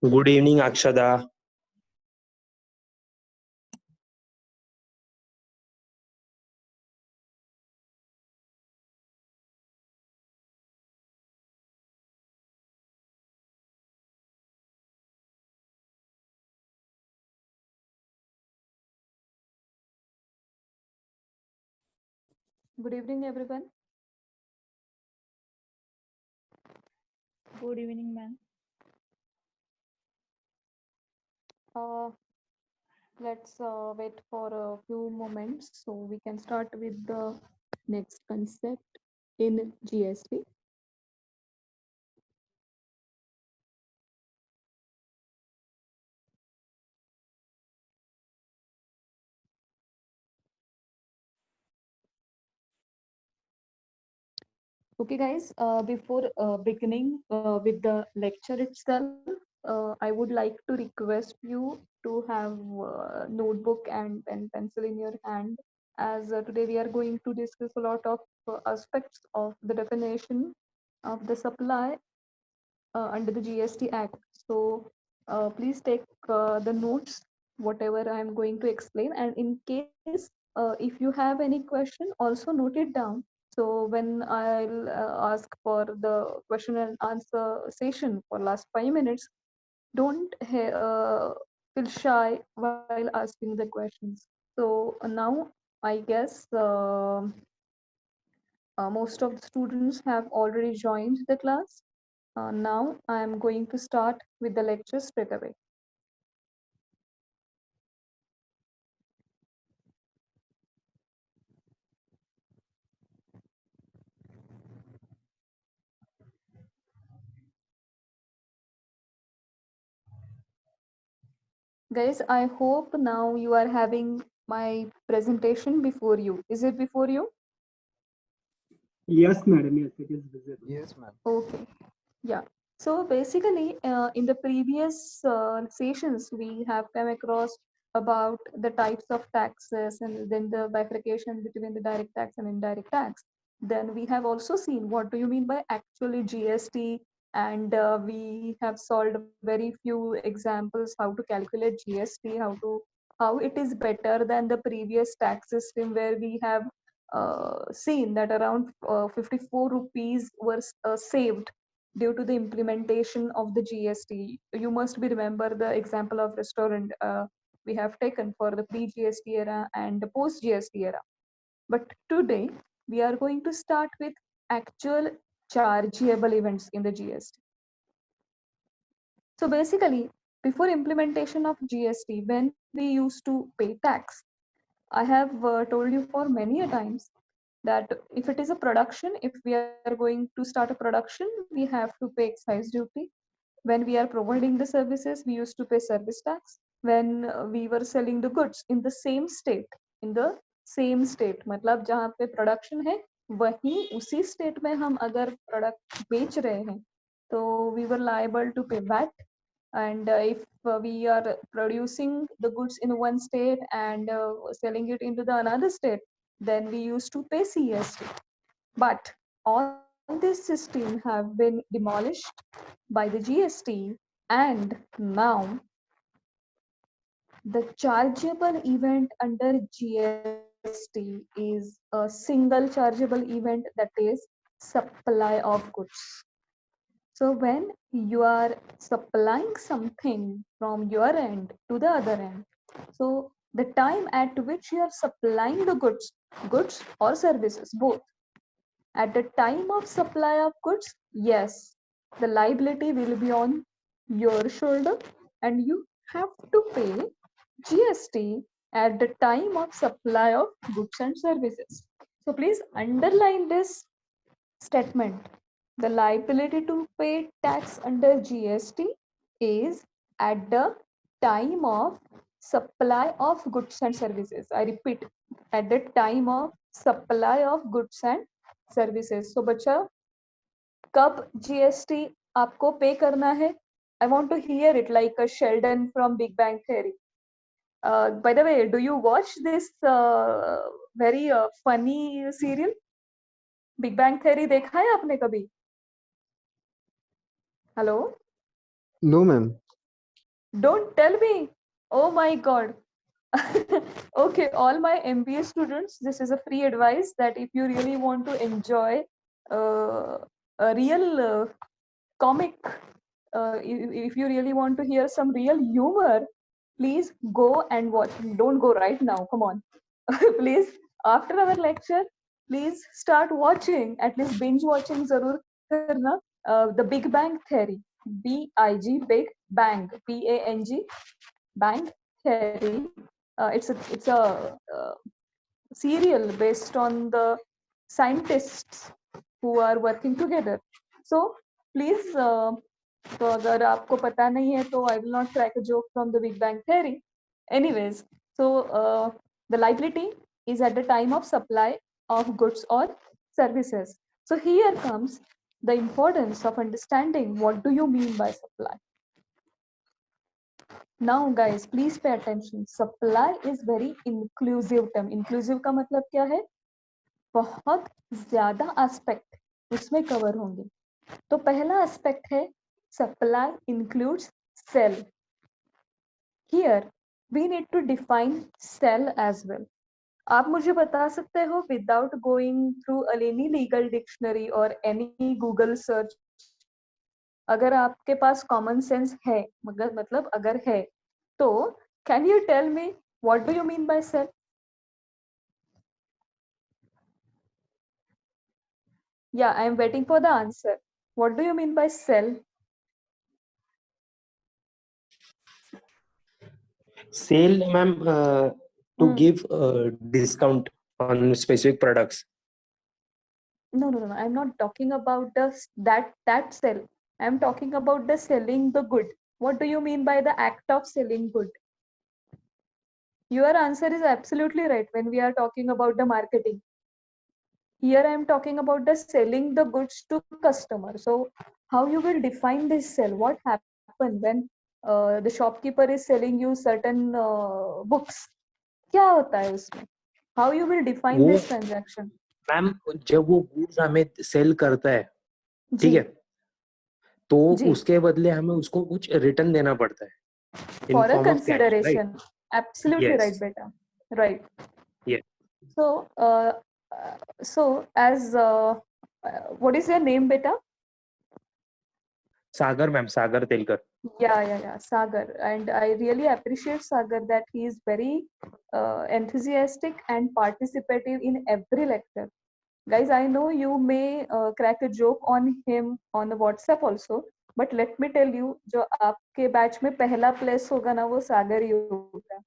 Good evening, Akshada. Good evening, everyone. Good evening, ma'am. Uh, let's wait for a few moments so we can start with the next concept in GST. Okay, guys, before beginning with the lecture itself, I would like to request you to have notebook and pen pencil in your hand, as today we are going to discuss a lot of aspects of the definition of the supply under the GST Act. So please take the notes, whatever I am going to explain. And in case if you have any question, also note it down. So when I'll ask for the question and answer session for last 5 minutes, don't feel shy while asking the questions. So now I guess most of the students have already joined the class. Now I am going to start with the lecture straight away. Guys, I hope now you are having my presentation before you. Is it before you? Yes, madam. Yes, it is visible. Yes, ma'am. Okay. Yeah. So basically, in the previous sessions, we have come across about the types of taxes and then the bifurcation between the direct tax and indirect tax. Then we have also seen what do you mean by actually GST, and we have solved very few examples how to calculate GST, how it is better than the previous tax system where we have seen that around 54 rupees were saved due to the implementation of the GST. You must be remember the example of restaurant we have taken for the pre-GST era and the post-GST era. But today we are going to start with actual chargeable events in the GST. So basically, before implementation of GST, when we used to pay tax, I have told you for many a times that if it is a production, if we are going to start a production, we have to pay excise duty. When we are providing the services, we used to pay service tax. When we were selling the goods in the same state, मतलब जहाँ पे production है वहीं उसी state में हम अगर product बेच रहे हैं तो we were liable to pay VAT. And if we are producing the goods in one state and selling it into the another state, then we used to pay CST. But all this system have been demolished by the GST, and now the chargeable event under GST is a single chargeable event, that is supply of goods. So when you are supplying something from your end to the other end, so the time at which you are supplying the goods or services, both, at the time of supply of goods, yes, the liability will be on your shoulder and you have to pay GST at the time of supply of goods and services. So please underline this statement. The liability to pay tax under GST is at the time of supply of goods and services. I repeat, at the time of supply of goods and services. So बच्चा, कब GST आपको पे करना है? I want to hear it like a Sheldon from Big Bang Theory. By the way, do you watch this very funny serial? Big Bang Theory देखा है आपने कभी? Hello? No, ma'am. Don't tell me. Oh my God. Okay, all my MBA students, this is a free advice that if you really want to enjoy uh, a real comic, if you really want to hear some real humor, please go and watch. Don't go right now. Come on. Please, after our lecture, please start watching, at least binge watching zarur karna. The Big Bang Theory, BIG, Big Bang, BANG, Bang Theory. It's a serial based on the scientists who are working together. So please, तो अगर आपको पता नहीं है तो I will not crack a joke from the Big Bang Theory. Anyways, so the liability is at the time of supply of goods or services. So here comes the importance of understanding what do you mean by supply. Now guys, please pay attention. Supply is very inclusive term. Inclusive का मतलब क्या है? बहुत ज्यादा aspect उसमें cover होंगे. तो पहला एस्पेक्ट है supply includes sale. Here we need to define sale as well. आप मुझे बता सकते हो without going through any legal dictionary और एनी गूगल सर्च, अगर आपके पास कॉमन सेंस है, मगर मतलब अगर है तो can you tell me what do you mean by sale? Yeah, I am waiting for the answer. What do you mean by sell? Sale, ma'am, to give discount on specific products. No. I'm not talking about that sell. I'm talking about the selling the good. What do you mean by the act of selling good? Your answer is absolutely right when we are talking about the marketing. Here I am talking about the selling the goods to customer. So how you will define this sell? What happen when the shopkeeper is selling you certain books? क्या होता है उसमें? How you will define this transaction? Ma'am जब वो goods हमें cell करता है, ठीक जी. है, तो जी. उसके बदले हमें उसको कुछ रिटर्न देना पड़ता है in For a form of cash, right? consideration. Absolutely right, Yes. beta. Right. Yeah. So as what is your name, beta? Sagar, ma'am, Sagar Telkar. Yeah, Sagar. And I really appreciate Sagar that he is very enthusiastic and participative in every lecture. Guys, I know you may crack a joke on him on the WhatsApp also, but let me tell you, जो आपके batch में पहला place होगा ना वो सागर ही होगा,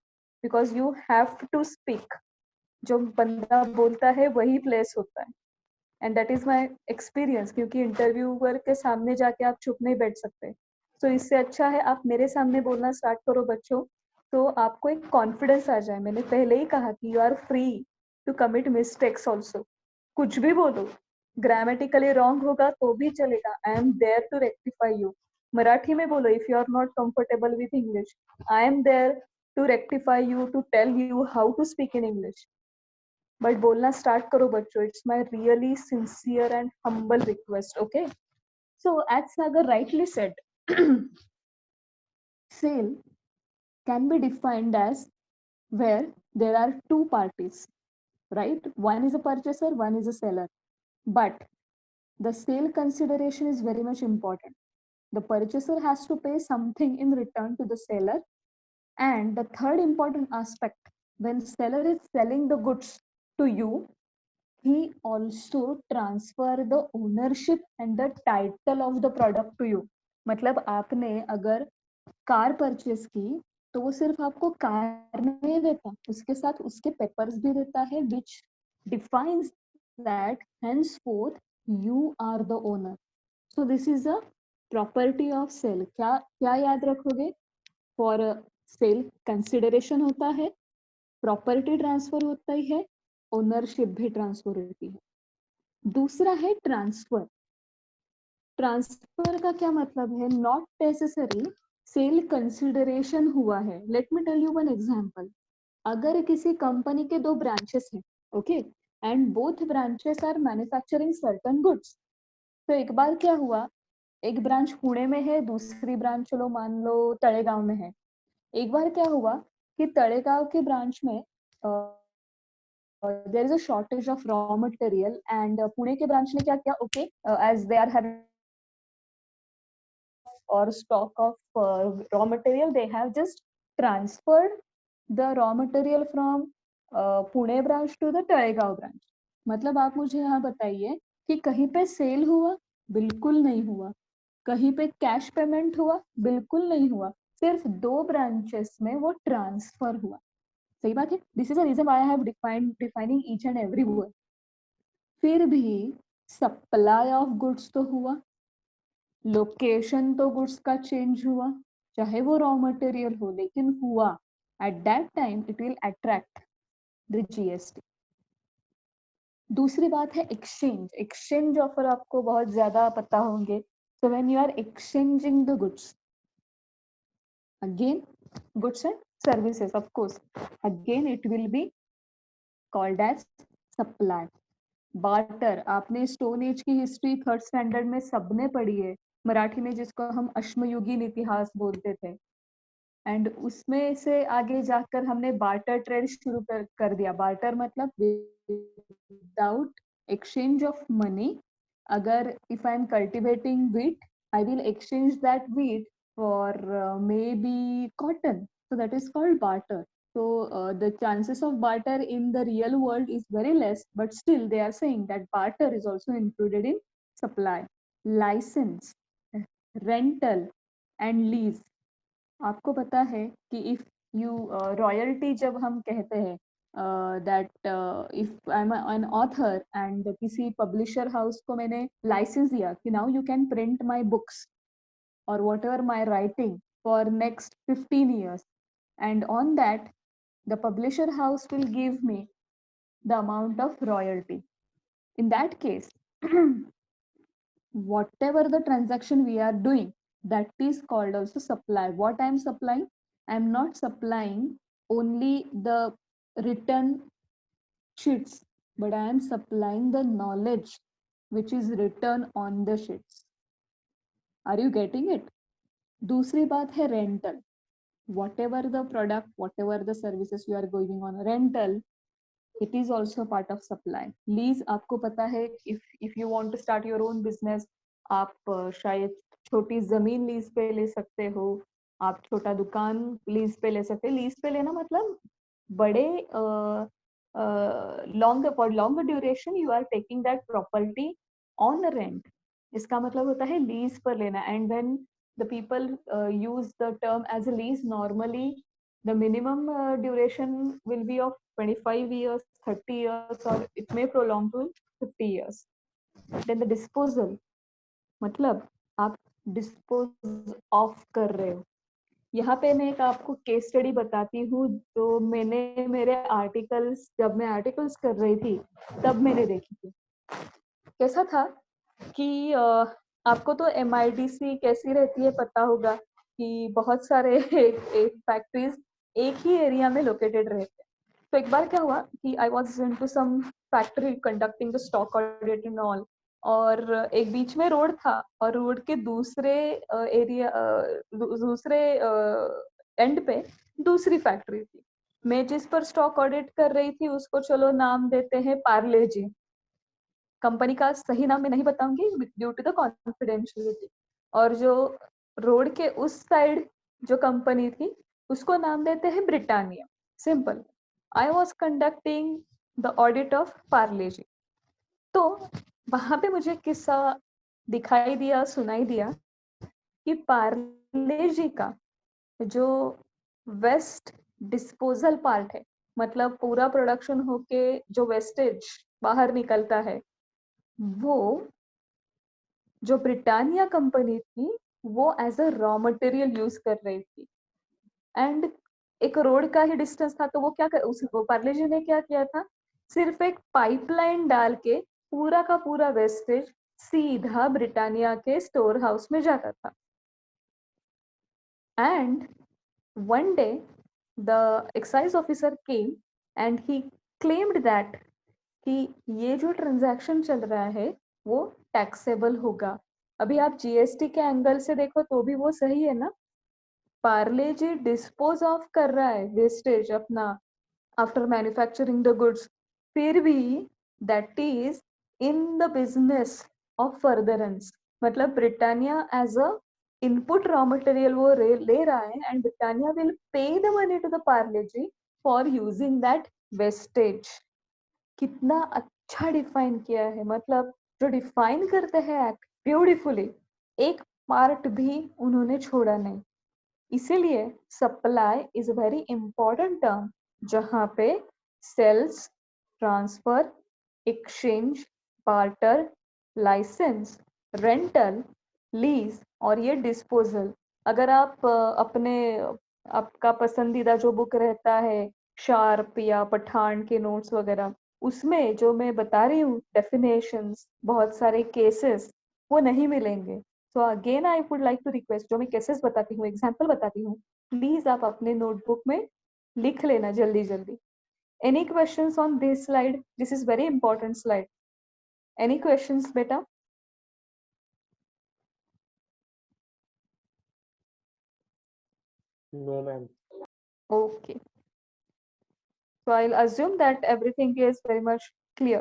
because you have to speak. जो बंदा बोलता है वही प्लेस होता है, and that is my experience, क्योंकि इंटरव्यूअर के सामने जाके आप चुप नहीं बैठ सकते. तो इससे अच्छा है आप मेरे सामने बोलना स्टार्ट करो बच्चों, तो आपको एक कॉन्फिडेंस आ जाए. मैंने पहले ही कहा कि you are free to commit mistakes also. कुछ भी बोलो, ग्रामेटिकली रॉन्ग होगा तो भी चलेगा. I am there to rectify you. Marathi में बोलो if you are not comfortable with English. I am there to rectify you, to tell you how to speak in English. But बोलना स्टार्ट करो बच्चों. It's my really sincere and humble request. Okay, so as Sagar rightly said, sale can be defined as where there are two parties, right? One is a purchaser, one is a seller, but the sale consideration is very much important. The purchaser has to pay something in return to the seller. And the third important aspect, when seller is selling the goods to you, he also transfer the ownership and the title of the product to you. मतलब आपने अगर car purchase की तो वो सिर्फ आपको car नहीं देता, उसके साथ उसके पेपर्स भी देता है, which defines that henceforth you are the owner. So this is a property of sale. क्या क्या याद रखोगे? For sale consideration होता है, प्रॉपर्टी ट्रांसफर होता ही है, ओनरशिप भी ट्रांसफर होती है. दूसरा है ट्रांसफर. ट्रांसफर का क्या मतलब है? नॉट नेसेसरी सेल कंसिडरेशन हुआ है. Let me tell you one example. अगर किसी कंपनी के दो ब्रांचेस हैं, okay, and both branches are manufacturing certain goods. तो एक बार क्या हुआ, एक ब्रांच पुणे में है, दूसरी ब्रांच चलो मान लो तळेगाव में है। एक बार क्या हुआ कि तळेगाव के ब्रांच में there is a shortage of raw material and Pune के ब्रांच ने क्या किया, okay as they are having or stock of raw material, they have just transferred the raw material from Pune branch to the Talegaon branch. मतलब आप मुझे यहाँ बताइए कि कहीं पे सेल हुआ? बिल्कुल नहीं हुआ। कहीं पे कैश पेमेंट हुआ? बिल्कुल नहीं हुआ। सिर्फ 2 ब्रांचेस में वो ट्रांसफर हुआ। सही बात है। This is the reason why I have defining each and every word. फिर भी सप्लाई ऑफ गुड्स तो हुआ, लोकेशन तो गुड्स का चेंज हुआ, चाहे वो रॉ मटेरियल हो, लेकिन हुआ। At that time it will attract the GST. दूसरी बात है एक्सचेंज। एक्सचेंज ऑफर आपको बहुत ज्यादा पता होंगे। So when you are exchanging the goods, again goods and services, of course, again it will be called as supply. Barter, आपने stone age की हिस्ट्री 3rd स्टैंडर्ड में सबने पढ़ी है, मराठी में जिसको हम अश्मयुगीन इतिहास बोलते थे। एंड उसमें से आगे जाकर हमने बार्टर ट्रेड शुरू कर दिया। बार्टर मतलब विदाउट एक्सचेंज ऑफ मनी। अगर if I am cultivating wheat, I will exchange that wheat for maybe cotton. So that is called barter. So the chances of barter in the real world is very less, but still they are saying that barter is also included in supply. License, rental and lease। आपको पता है कि if you royalty जब हम कहते हैं that if I am an author and किसी publisher house को मैंने लाइसेंस दिया कि now you can print my books or whatever my writing for next 15 years, and on that the publisher house will give me the amount of royalty. In that case whatever the transaction we are doing, that is called also supply. What I am supplying? I am not supplying only the written sheets, but I am supplying the knowledge which is written on the sheets. Are you getting it? दूसरी बात है rental. Whatever the product, whatever the services you are going on rental, it is also part of supply. Lease, आपको पता है, if you want to start your own business, आप शायद छोटी जमीन लीज पे ले सकते हो, आप छोटा दुकान लीज पे ले सकते हो। लीज पे लेना मतलब बड़े long for long duration you are taking that property on rent. इसका मतलब होता है लीज पर लेना। And when the people use the term as a lease, normally the minimum duration will be of 25 years, 30 years, or it may prolong to 50 years. Then the disposal, मतलब आप dispose off कर रहे हो। यहाँ पे मैं एक आपको केस स्टडी बताती हूँ जो मैंने मेरे आर्टिकल्स, जब मैं आर्टिकल्स कर रही थी तब मैंने देखी थी। कैसा था कि आपको तो MIDC कैसी रहती है पता होगा कि बहुत सारे फैक्ट्रीज एक ही एरिया में लोकेटेड रहते हैं। तो एक बार क्या हुआ कि I was into some factory conducting the stock audit and all, और एक बीच में रोड था और रोड के दूसरे एरिया दूसरे एंड पे दूसरी फैक्ट्री थी। मैं जिस पर स्टॉक ऑडिट कर रही थी उसको चलो नाम देते हैं पार्ले जी। कंपनी का सही नाम मैं नहीं बताऊंगी ड्यू टू द कॉन्फिडेंशियलिटी। और जो रोड के उस साइड जो कंपनी थी उसको नाम देते हैं Britannia. Simple. I was conducting the audit of Parle G. तो वहां पे मुझे किस्सा दिखाई दिया, सुनाई दिया कि पार्ले जी का जो वेस्ट डिस्पोजल पार्ट है, मतलब पूरा प्रोडक्शन होके जो वेस्टेज बाहर निकलता है, वो जो ब्रिटानिया कंपनी थी वो as a raw material use कर रही थी। एंड एक रोड का ही डिस्टेंस था, तो वो क्या कर, उस पार्ले जी ने क्या किया था, सिर्फ एक पाइपलाइन डाल के पूरा का पूरा वेस्टेज सीधा ब्रिटानिया के स्टोर हाउस में जाता था। And one day the excise officer came and he claimed that कि ये जो ट्रांजैक्शन चल रहा है वो टैक्सेबल होगा, अभी आप जीएसटी के एंगल से देखो तो भी वो सही है ना, पार्ले जी डिस्पोज ऑफ कर रहा है वेस्टेज अपना आफ्टर मैन्युफैक्चरिंग द गुड्स, फिर भी that is in the business of furtherance, मतलब Britannia as a input raw material वो ले रहा है and Britannia will pay the money to the Parle G for using that wastage. कितना अच्छा डिफाइन किया है, मतलब जो डिफाइन करते हैं एक्ट ब्यूटीफुली, एक पार्ट भी उन्होंने छोड़ा नहीं। इसीलिए supply is a very important term, जहां पे sales, transfer, exchange, barter, licence, rental, lease और ये डिस्पोजल। अगर आप अपने आपका पसंदीदा जो बुक रहता है शार्प या पठान के नोट्स वगैरह, उसमें जो मैं बता रही हूँ डेफिनेशंस, बहुत सारे केसेस वो नहीं मिलेंगे। So again I would like to request, जो मैं केसेस बताती हूँ, एग्जाम्पल बताती हूँ, प्लीज आप अपने नोटबुक में लिख लेना जल्दी जल्दी। Any questions on this slide? This is very important slide. Any questions बेटा? No, ma'am. Okay, so I'll assume that everything is very much clear.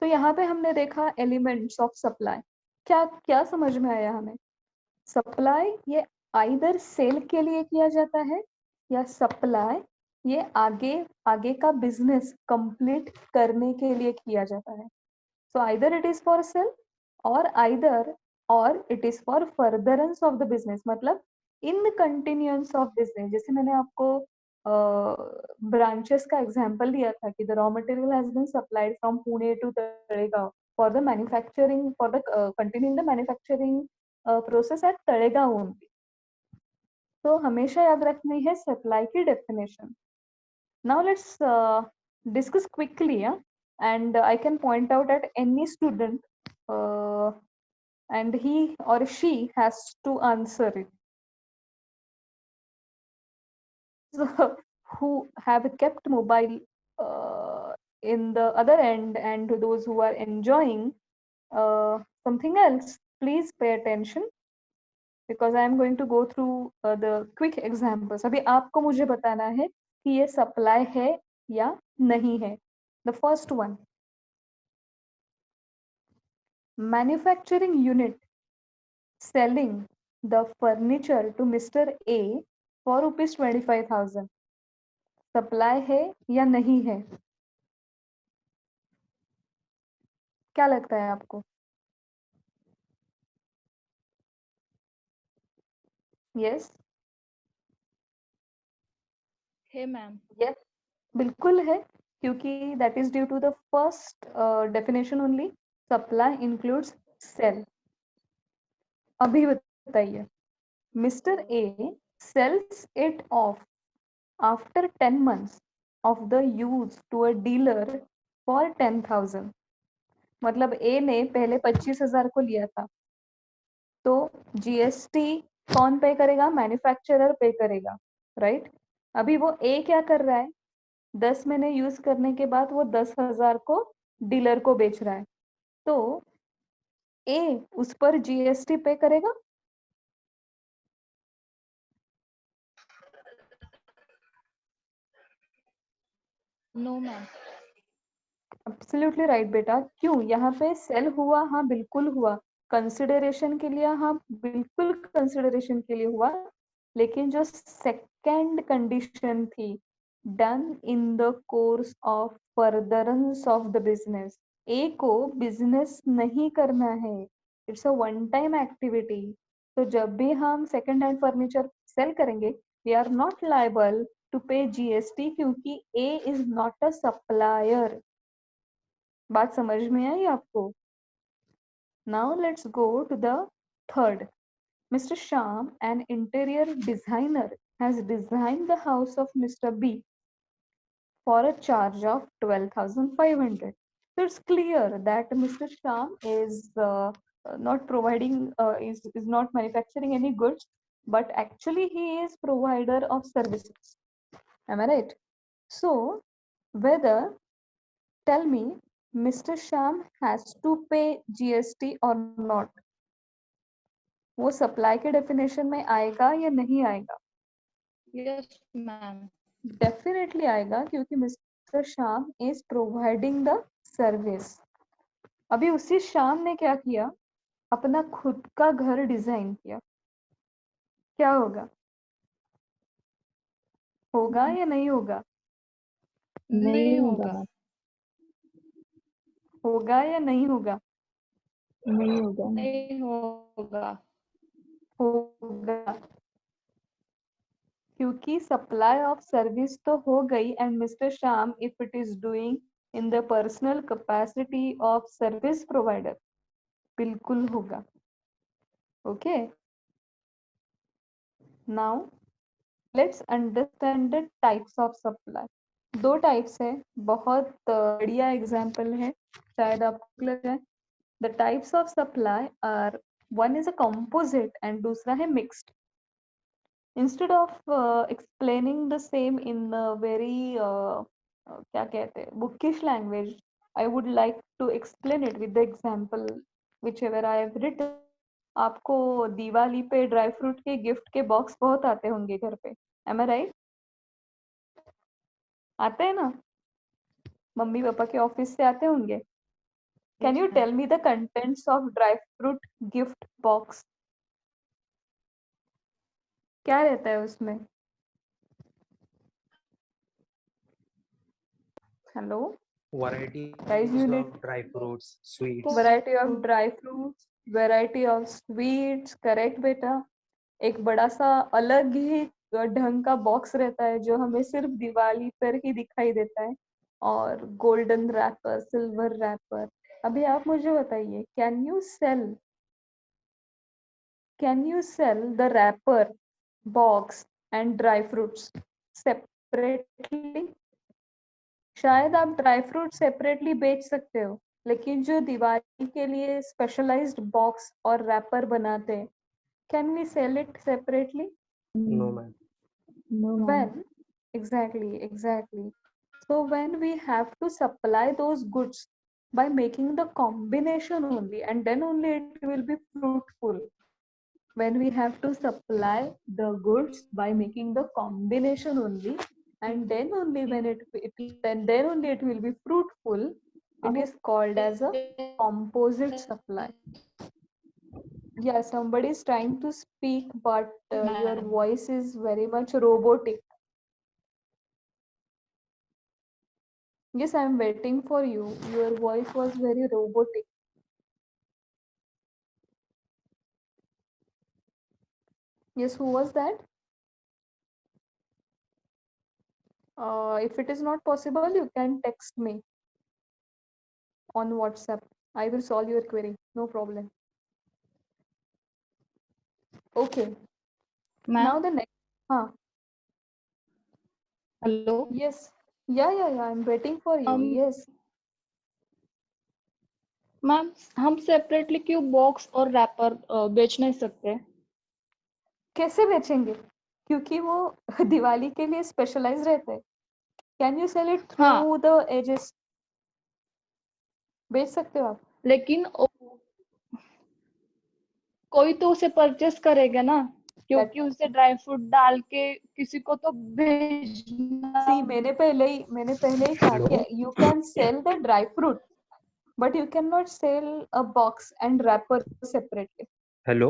तो यहाँ पे हमने देखा एलिमेंट्स ऑफ सप्लाई। क्या क्या समझ में आया हमें? सप्लाई ये आइदर सेल के लिए किया जाता है, या सप्लाई ये आगे आगे का बिजनेस कंप्लीट करने के लिए किया जाता है। So either it is for sale और आइदर और it is for furtherance of the business, मतलब इन कंटिन्यूएंस ऑफ बिजनेस। जैसे मैंने आपको ब्रांचेस का एग्जांपल दिया था कि the raw material has been supplied from Pune to Talegaon for the manufacturing, for the continuing the manufacturing process at Talegaon only. तो हमेशा याद रखनी है सप्लाई की definition. Now let's discuss quickly, and I can point out at any student, and he or she has to answer it. So, who have kept mobile in the other end, and to those who are enjoying something else, please pay attention because I am going to go through the quick examples. अभी आपको मुझे बताना है कि ये supply है या नहीं है। The first one, manufacturing unit selling the furniture to Mr. A for rupees 25,000, supply है या नहीं है? क्या लगता है आपको? यस? है मैम। यस, बिल्कुल है, क्योंकि that is due to the first definition only, supply includes sale. अभी बताइए, Mister A sells it off after 10 months of the use to a dealer for 10,000, मतलब ए ने पहले 25,000 को लिया था, तो जीएसटी कौन पे करेगा? मैन्युफैक्चरर पे करेगा, राइट? अभी वो ए क्या कर रहा है, 10 महीने यूज करने के बाद वो 10,000 को डीलर को बेच रहा है, तो ए उस पर जीएसटी पे करेगा? No ma'am. एब्सोल्युटली राइट बेटा। क्यों? यहाँ पे सेल हुआ, हाँ बिल्कुल हुआ, कंसिडरेशन के लिए, हाँ बिल्कुल कंसिडरेशन के लिए हुआ, लेकिन जो सेकंड कंडीशन थी, done in the course of furtherance of the business, A को बिजनेस नहीं करना है, it's a one time activity. तो जब भी हम सेकंड हैंड फर्नीचर सेल करेंगे, we are not liable to pay GST, क्योंकि A is not a supplier. बात समझ में आई आपको? Now let's go to the third. Mr. Sham, an interior designer, has designed the house of Mr. B for a charge of 12,500. So it's clear that Mr. Sham is not providing, is not manufacturing any goods, but actually he is provider of services. Am I right? So whether, tell me, Mr. Sham has to pay GST or not? वो supply के definition में आएगा या नहीं आएगा? Yes, ma'am. Definitely आएगा, क्योंकि mister Shyam is providing the service. अभी उसी श्याम ने क्या किया, अपना खुद का घर डिजाइन किया. क्या होगा? होगा या नहीं होगा? नहीं होगा. होगा या नहीं होगा? नहीं होगा. नहीं होगा. होगा, क्योंकि सप्लाई ऑफ सर्विस तो हो गई. And Mister Shyam if it is doing in the personal capacity of service provider, बिल्कुल होगा. Okay, now let's understand the types of supply. दो टाइप्स है, बहुत बढ़िया एग्जाम्पल है, शायद आपको लग जाए. The types of supply are, one is a composite and दूसरा है mixed. Instead of explaining the same in a very क्या कहते हैं, bookish language, I would like to explain it with the example whichever I have written. आपको दिवाली पे dry fruit के gift के box बहुत आते होंगे घर पे, am I right? आते हैं ना, मम्मी पापा के ऑफिस से आते होंगे. Can you tell me the contents of dry fruit gift box? क्या रहता है उसमें? Hello Variety guys, you need of dry fruits, sweets. variety of dry fruits, variety of sweets. Correct बेटा. एक बड़ा सा अलग ही ढंग का बॉक्स रहता है जो हमें सिर्फ दिवाली पर ही दिखाई देता है, और गोल्डन रैपर, सिल्वर रैपर. अभी आप मुझे बताइए, can you sell the wrapper, box and dry fruits separately? शायद आप ड्राई फ्रूट सेपरेटली बेच सकते हो, लेकिन जो दिवाली के लिए स्पेशलाइज्ड बॉक्स और रैपर बनाते हैं, can we sell it separately? No, ma'am. No, ma'am. When? Exactly. So when we have to supply those goods by making the combination only, and then only it will be fruitful. When we have to supply the goods by making the combination only, and then only when then only it will be fruitful, it is called as a composite supply. Yeah, somebody is trying to speak, but your Ma'am. voice is very much robotic. Yes, I'm waiting for you. Your voice was very robotic. Yes, who was that? If it is not possible, you can text me on WhatsApp. I will solve your query. No problem. Okay. Now Ma'am. the next. Huh. Hello. Yes. Yeah. I'm waiting for you. Yes. Ma'am, हम separately क्यों box और wrapper बेच नहीं सकते? कैसे बेचेंगे? क्योंकि वो दिवाली के लिए स्पेशलाइज रहते हैं. Can you sell it through the ages? बेच सकते हो आप, लेकिन कोई तो उसे परचेस करेगा ना, क्योंकि उसे ड्राई फ्रूट डाल के किसी को तो भेजना. सी मैंने पहले ही कहा कि you can sell the dry fruit, but you cannot sell a box and wrapper separately. Hello,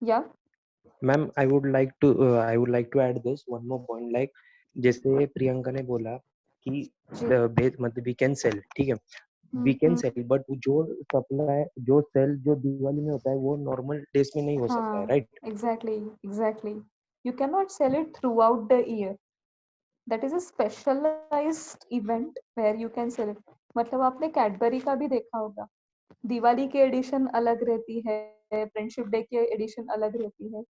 Yeah. ma'am. I would like to add this one more point. Like जैसे प्रियंका ने बोला कि मतलब we can sell, ठीक है, we can sell, but जो supply जो cell जो दिवाली में होता है वो नॉर्मल डेज में नहीं हो सकता है, right? Exactly. You cannot sell it throughout the year. That is a specialized event where you can sell it. मतलब आपने कैडबरी का भी देखा होगा, दिवाली की एडिशन अलग रहती है, फ्रेंडशिप डे की एडिशन अलग रहती है.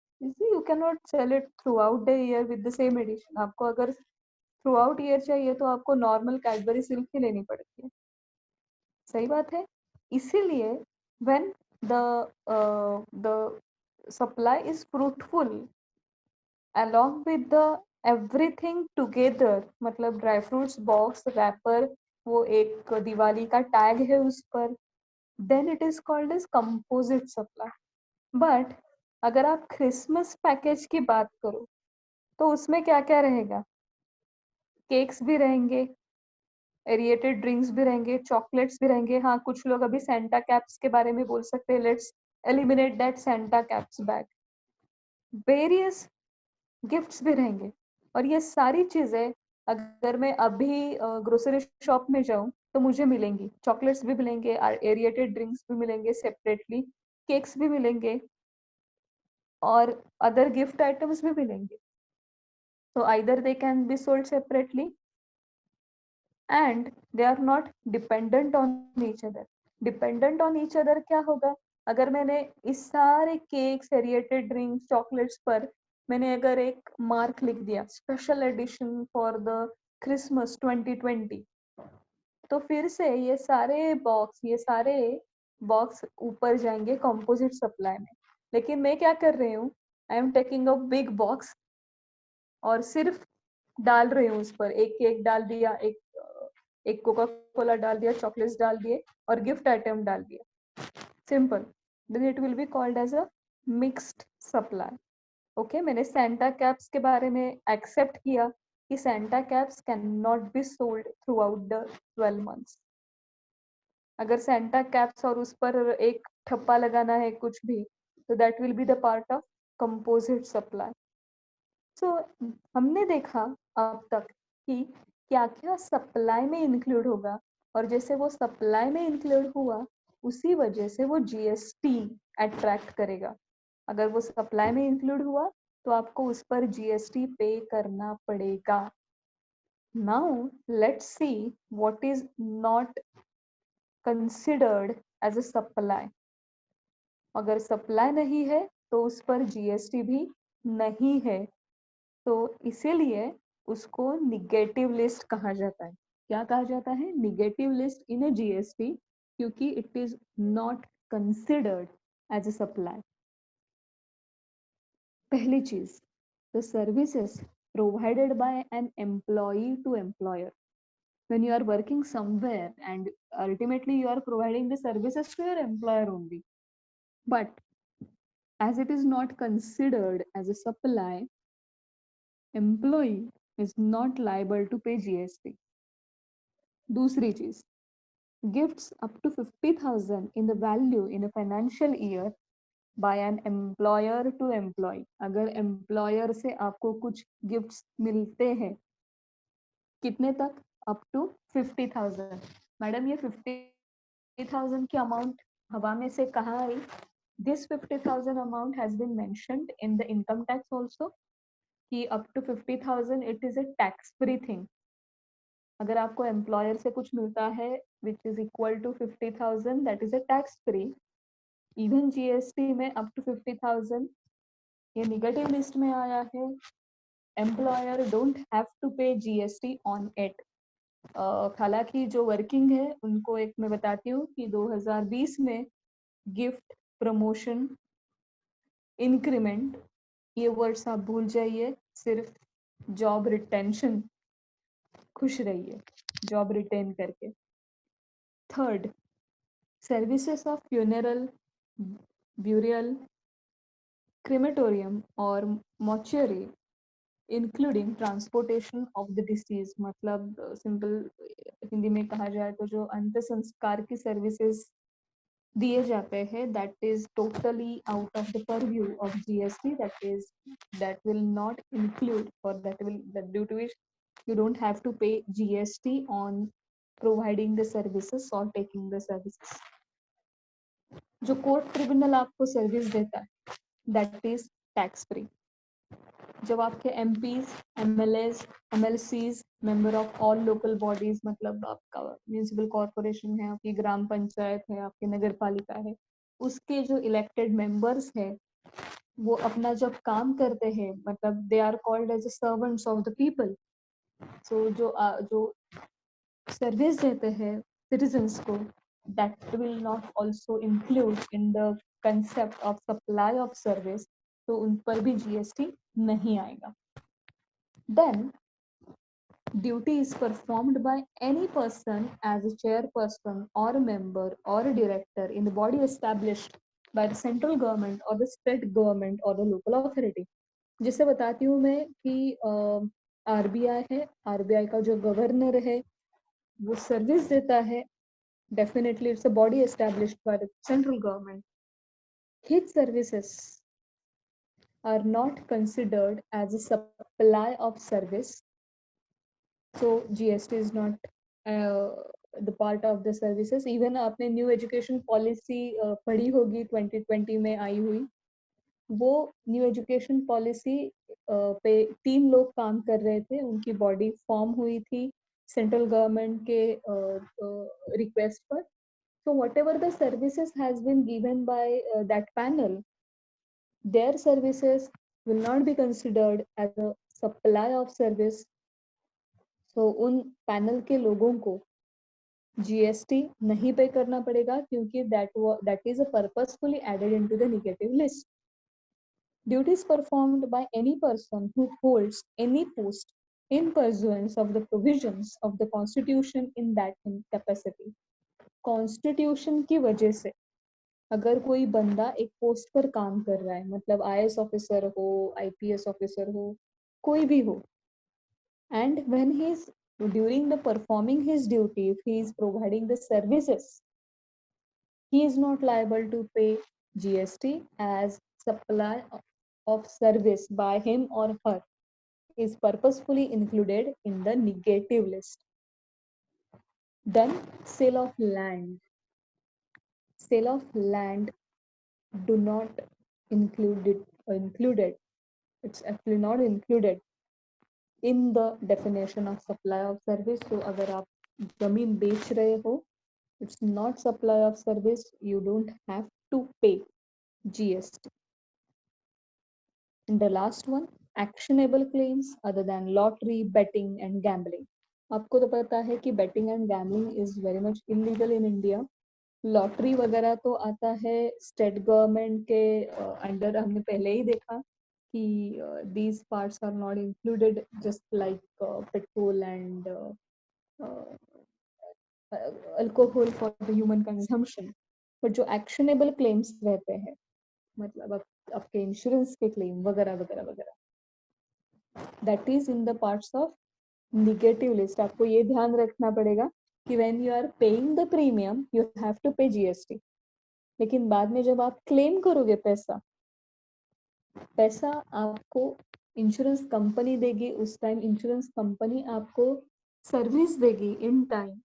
You cannot sell it throughout the year with the same edition. आपको अगर थ्रू आउट ईयर चाहिए तो आपको नॉर्मल कैडबरी सिल्क ही लेनी पड़ती है. सही बात है. इसीलिए when the supply is fruitful along with the everything together, मतलब ड्राई फ्रूट्स, बॉक्स, रैपर वो एक दिवाली का टैग है उस पर, then it is called as composite supply. But अगर आप क्रिसमस पैकेज की बात करो तो उसमें क्या क्या रहेगा? केक्स भी रहेंगे, एरिएटेड ड्रिंक्स भी रहेंगे, चॉकलेट्स भी रहेंगे. हाँ, कुछ लोग अभी सेंटा कैप्स के बारे में बोल सकते हैं, let's eliminate that Santa caps bag. Various gifts भी रहेंगे. और ये सारी चीजें अगर मैं अभी ग्रोसरी शॉप में जाऊं तो मुझे मिलेंगी. चॉकलेट्स भी मिलेंगे, एरिएटेड ड्रिंक्स भी मिलेंगे सेपरेटली, केक्स भी मिलेंगे और अदर गिफ्ट आइटम्स भी मिलेंगे. So either they can be sold separately and they are not dependent on each other. Dependent on each other क्या होगा? अगर मैंने इस सारे केक्स, एरिएटेड ड्रिंक्स, चॉकलेट्स पर मैंने अगर एक मार्क लिख दिया, special edition for the Christmas 2020, तो फिर से ये सारे बॉक्स ऊपर जाएंगे कंपोजिट सप्लाई में. लेकिन मैं क्या कर रही हूँ? I am taking a big box और सिर्फ डाल रही हूँ उस पर एक केक डाल दिया, एक कोका कोला डाल दिया, चॉकलेट्स डाल दिए और गिफ्ट आइटम डाल दिया. Simple. Then it will be called as a mixed supply. Okay, मैंने सेंटा कैप्स के बारे में एक्सेप्ट किया कि Santa caps can not be sold throughout the 12 months. अगर सेंटा कैप्स और उस पर एक ठप्पा लगाना है कुछ भी, तो that will be the part of composite supply. So हमने देखा अब तक कि क्या क्या सप्लाई में इंक्लूड होगा, और जैसे वो सप्लाई में इंक्लूड हुआ उसी वजह से वो जीएसटी अट्रैक्ट करेगा. अगर वो सप्लाई में इंक्लूड हुआ तो आपको उस पर जीएसटी पे करना पड़ेगा. Now let's see what is not considered as a supply. अगर सप्लाई नहीं है तो उस पर जीएसटी भी नहीं है, तो इसीलिए उसको निगेटिव लिस्ट कहा जाता है. क्या कहा जाता है? Negative list in a GST, क्योंकि it is not considered as a supply. पहली चीज, the services provided by an employee to employer. when you are working somewhere and ultimately you are providing the services to your employer only, but as it is not considered as a supply, employee is not liable to pay GST. दूसरी चीज, gifts up to 50,000 in the value in a financial year by an employer to employee. अगर employer से आपको कुछ gifts मिलते हैं, कितने तक? up to 50,000. मैडम ये 50,000 की अमाउंट हवा में से कहाँ आई? This 50,000 amount has been mentioned in the income tax also, कि up to 50,000 it is a tax free thing. अगर आपको एम्प्लॉयर से कुछ मिलता है which is equal to 50,000, that is a tax free. Even GST में up to 50,000 ये negative list में आया है. Employer don't have to pay GST on it. हालांकि जो वर्किंग है उनको एक मैं बताती हूँ कि 2020 में गिफ्ट, प्रमोशन, इंक्रीमेंट, ये वर्ड्स आप भूल जाइए. सिर्फ जॉब रिटेंशन, खुश रहिए जॉब रिटेन करके. Third, services of funeral, burial, crematorium और mortuary including transportation of the deceased. मतलब सिंपल हिंदी में कहा जाए तो जो अंत्य संस्कार की सर्विसेज दिए जाते हैं, that is totally out of the purview of GST. That will not include, or that due to which you don't have to pay GST on providing the services or taking the services. जो court tribunal आपको service देता है, that is tax free. जब आपके MPs, MLAs, MLCs, member of all local bodies, मतलब आपका municipal corporation है, आपकी ग्राम पंचायत है, आपकी नगर पालिका है, उसके जो इलेक्टेड मेंबर्स है वो अपना जब काम करते हैं, मतलब they are called as servants of the people. So जो सर्विस देते हैं सिटीजन्स को, that will not also include in the concept of supply of service. तो उन पर भी जीएसटी नहीं आएगा. Then duty is performed by any person as a chairperson or a member or a director in the body established by the central government or the state government or the local authority. जिसे बताती हूँ मैं कि RBI है, RBI का जो governor है वो सर्विस देता है. Definitely it's a body established by the central government. His services are not considered as a supply of service. So GST is not the part of the services. Even आपने new education policy पढ़ी होगी 2020 में आई हुई. वो new education policy पे 3 लोग काम कर रहे थे. उनकी बॉडी फॉर्म हुई थी सेंट्रल गवर्नमेंट के रिक्वेस्ट पर. So whatever the services has been given by that panel, their services will not be considered as a supply of service. So उन पैनल के लोगों को जीएसटी नहीं पे करना पड़ेगा क्योंकि that is a purposefully added into the negative list. Duties performed by any person who holds any post in pursuance of the provisions of the constitution in that capacity. Constitution की वजह से अगर कोई बंदा एक पोस्ट पर काम कर रहा है, मतलब आईएएस ऑफिसर हो, आईपीएस ऑफिसर हो, कोई भी हो, and when he is during the performing his duty, if he is providing the services, he is not liable to pay GST as supply of service by him or her is purposefully included in the negative list. Then sale of land. Sale of land do not included. It's actually not included in the definition of supply of service. So अगर आप जमीन बेच रहे हो, it's not supply of service. You don't have to pay GST. And the last one, actionable claims other than lottery, betting and gambling. आपको तो पता है कि betting and gambling is very much illegal in India. Lottery वगैरह तो आता है state government के अंडर. हमने पहले ही देखा कि these parts are not included, just like petrol and alcohol for the human consumption. but जो actionable claims रहते हैं, मतलब आपके इंश्योरेंस के क्लेम वगैरह वगैरह वगैरह, that is in the parts of negative list. आपको ये ध्यान रखना पड़ेगा कि when you are paying the premium you have to pay GST. लेकिन बाद में जब आप क्लेम करोगे पैसा आपको इंश्योरेंस कंपनी देगी. उस टाइम इंश्योरेंस कंपनी आपको सर्विस देगी in time.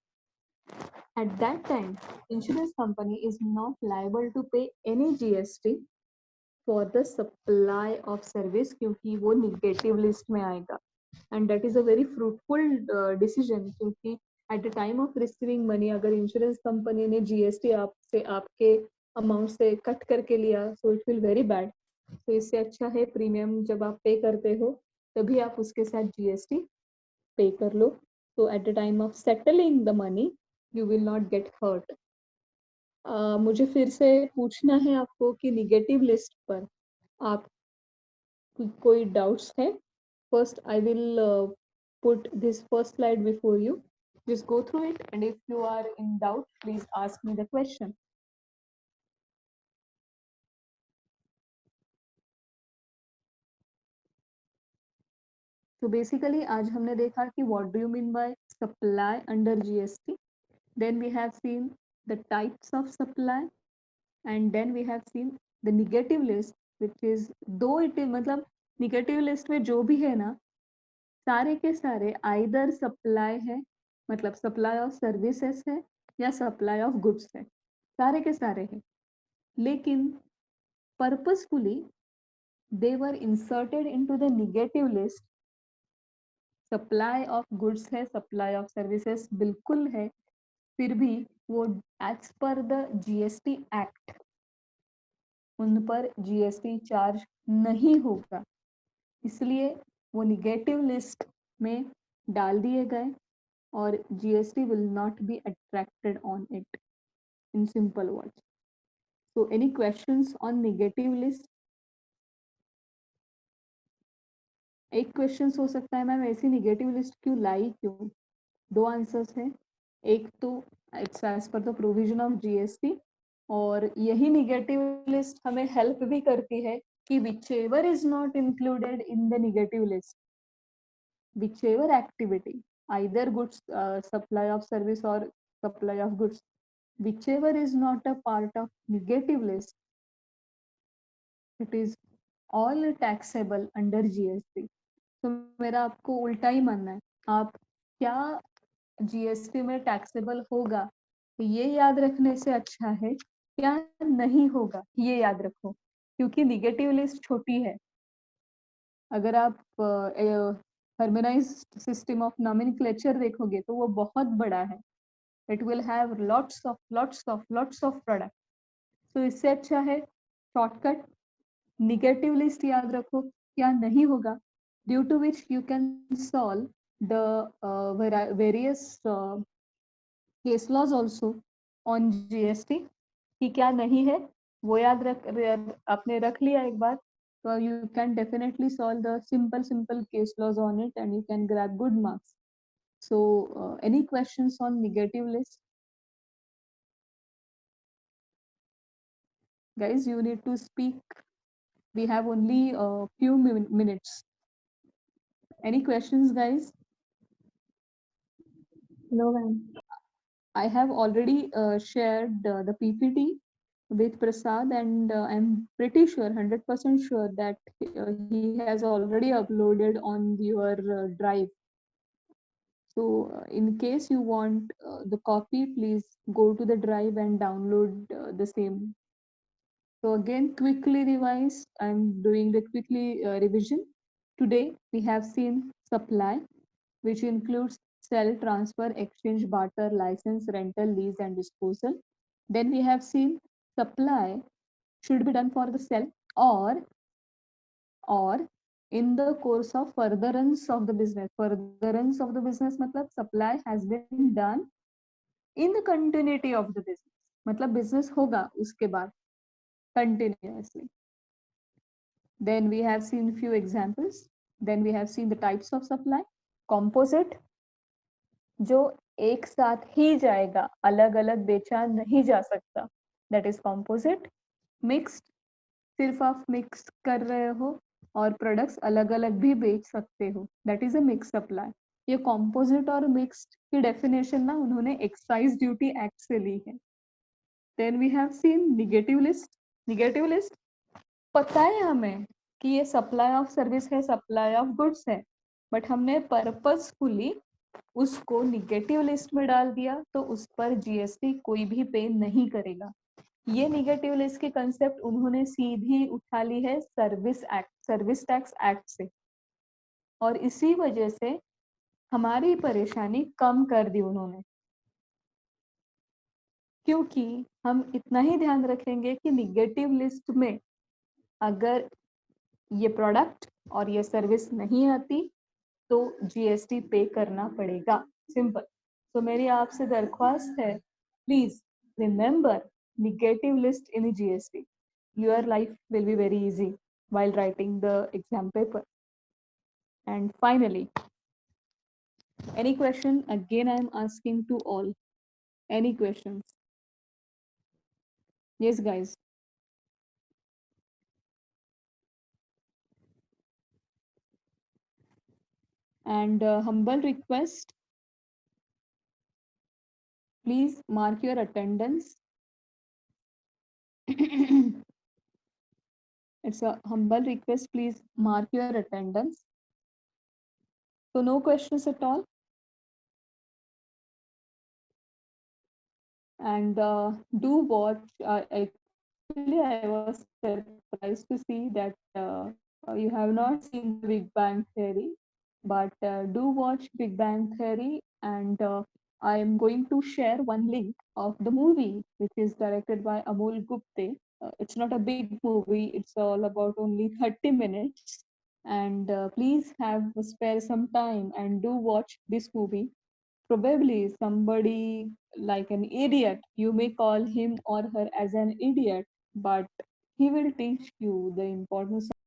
At that time, insurance company is not liable to pay any GST for the supply of service क्योंकि वो negative list में आएगा. And that is a very fruitful decision क्योंकि at the time of receiving money अगर insurance company ने GST आपसे आपके amount से कट करके लिया, so it will very bad. तो इससे अच्छा है प्रीमियम जब आप पे करते हो तभी आप उसके साथ GST पे कर लो. So at the time of settling the money you will not get hurt. मुझे फिर से पूछना है आपको कि नेगेटिव लिस्ट पर आप कोई डाउट्स है? First I will put this first slide before you. Just go through it and if you are in doubt please ask me the question. So basically आज हमने देखा कि what do you mean by supply under GST. Then we have seen the types of supply and then we have seen the negative list which is though it is मतलब negative list में जो भी है ना सारे के सारे either supply है, मतलब supply of services है या supply of goods है, सारे के सारे हैं. लेकिन purposefully they were inserted into the negative list. Supply of goods है, सप्लाई ऑफ सर्विसेज बिल्कुल है, फिर भी वो as per the GST act उन पर जीएसटी चार्ज नहीं होगा, इसलिए वो निगेटिव लिस्ट में डाल दिए गए और GST will not be attracted on it in simple words. So any questions on negative list? एक क्वेश्चन हो सकता है मैम ऐसी निगेटिव लिस्ट क्यों लाई क्यों? दो आंसर्स हैं। एक तो it's as per the provision of GST, और यही निगेटिव लिस्ट हमें हेल्प भी करती है कि which ever is not included in the negative list, whichever activity, either goods supply of service or supply of goods, whichever is not a part of negative list, it is all taxable under GST. तो मेरा आपको उल्टा ही मानना है, आप क्या GST में taxable होगा ये याद रखने से अच्छा है क्या नहीं होगा ये याद रखो, क्योंकि निगेटिव लिस्ट छोटी है। अगर आप हार्मोनाइज्ड सिस्टम ऑफ नॉमेनक्लेचर देखोगे तो वो बहुत बड़ा है। It will have lots of product. तो इससे अच्छा है शॉर्टकट निगेटिव लिस्ट याद रखो क्या नहीं होगा, due to which you can solve the various case laws also on GST कि क्या नहीं है वो याद आपने रख लिया एक बार, so you can definitely solve the simple case laws on it and you can grab good marks. So any questions on negative list? Guys, you need to speak. We have only a few minutes. Any questions, guys? No, ma'am. I have already shared the PPT with Prasad, and I'm pretty sure, 100% sure that he has already uploaded on your drive. So in case you want the copy, please go to the drive and download the same. So again, quickly revise. I'm doing the quickly revision. Today we have seen supply, which includes sell, transfer, exchange, barter, license, rental, lease, and disposal. Then we have seen supply should be done for the sell or in the course of furtherance of the business. Furtherance of the business matlab supply has been done in the continuity of the business, मतलब business होगा उसके बाद continuously. Then we have seen few examples. Then we have seen the types of supply. Composite, जो एक साथ ही जाएगा, अलग अलग बेचा नहीं जा सकता, that is composite. Mixed, सिर्फ आप मिक्स कर रहे हो और प्रोडक्ट्स अलग अलग भी बेच सकते हो, that is a mix supply. ये कॉम्पोजिट और मिक्स्ड की डेफिनेशन ना उन्होंने एक्साइज ड्यूटी एक्ट से ली है। Then we have seen negative list. Negative list पता है हमें कि ये सप्लाई ऑफ सर्विस है, सप्लाई ऑफ गुड्स है, बट हमने पर्पसफुली उसको निगेटिव लिस्ट में डाल दिया तो उस पर जीएसटी कोई भी पे नहीं करेगा। ये निगेटिव लिस्ट की कंसेप्ट उन्होंने सीधी उठा ली है service act, service tax act से, और इसी वजह से हमारी परेशानी कम कर दी उन्होंने, क्योंकि हम इतना ही ध्यान रखेंगे कि निगेटिव लिस्ट में अगर ये प्रोडक्ट और ये सर्विस नहीं आती तो जीएसटी पे करना पड़ेगा, सिंपल। तो मेरी आपसे दरख्वास्त है, please remember negative list in the GST. Your life will be very easy while writing the exam paper. And finally, any question? Again, I am asking to all. Any questions? Yes, guys. And humble request, please mark your attendance. It's a humble request, please mark your attendance. So no questions at all. And do watch. Actually, I was surprised to see that you have not seen the Big Bang Theory, but do watch Big Bang Theory. And I am going to share one link of the movie, which is directed by Amol Gupte. It's not a big movie, it's all about only 30 minutes. And please have spare some time and do watch this movie. Probably somebody like an idiot, you may call him or her as an idiot, but he will teach you the importance